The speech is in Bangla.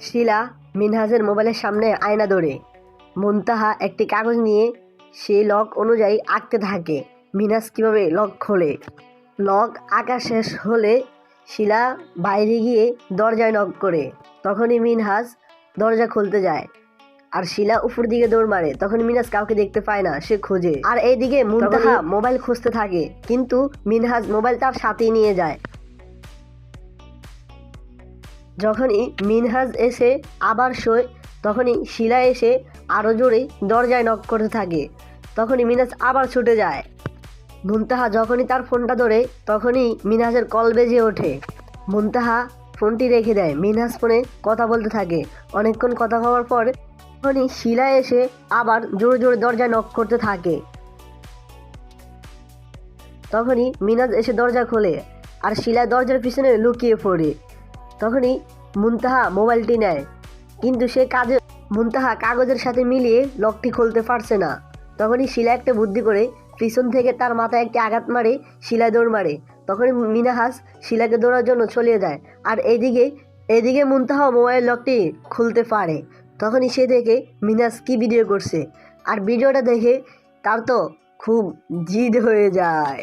শিলা মিনহাজের মোবাইলের সামনে আয়না ধরে মুনতাহা একটি কাগজ নিয়ে সেই লক অনুযায়ী আঁকতে থাকে। মিনহাজ কীভাবে লক খোলে। লক আঁকা শেষ হলে শিলা বাইরে গিয়ে দরজায় নক করে। তখনই মিনহাজ দরজা খুলতে যায় আর শিলা উপর দিকে দৌড় মারে। তখন মিনহাজ কাউকে দেখতে পায় না, সে খোঁজে। আর এইদিকে মুনতাহা মোবাইল খুঁজতে থাকে, কিন্তু মিনহাজ মোবাইল তার সাথেই নিয়ে যায়। যখনই মিনহাজ এসে আবার শোয়, তখনই শিলা এসে আরও জোরে দরজায় নক করতে থাকে। তখনই মিনহাজ আবার ছুটে যায়। মুনতাহা যখনই তার ফোনটা ধরে, তখনই মিনহাজের কল বেজে ওঠে। মুনতাহা ফোনটি রেখে দেয়। মিনহাজ ফোনে কথা বলতে থাকে। অনেকক্ষণ কথা হওয়ার পর তখনই শিলা এসে আবার জোরে জোরে দরজায় নক করতে থাকে। তখনই মিনহাজ এসে দরজা খোলে আর শিলা দরজার পিছনে লুকিয়ে পড়ে। তখনই মুনতাহা মোবাইলটি নেয়, কিন্তু সে মুনতাহা কাগজের সাথে মিলিয়ে লকটি খুলতে পারছে না। তখনই শিলা একটা বুদ্ধি করে পিছন থেকে তার মাথায় একটি আঘাত মারে, শিলায় দৌড় মারে। তখনই মিনহাজ শিলাকে দৌড়ার জন্য চলে যায়। আর এদিকে মুনতাহা মোবাইল লকটি খুলতে পারে। তখনই সে দেখে মিনহাজ কি ভিডিও করছে, আর ভিডিওটা দেখে তার তো খুব জিদ হয়ে যায়।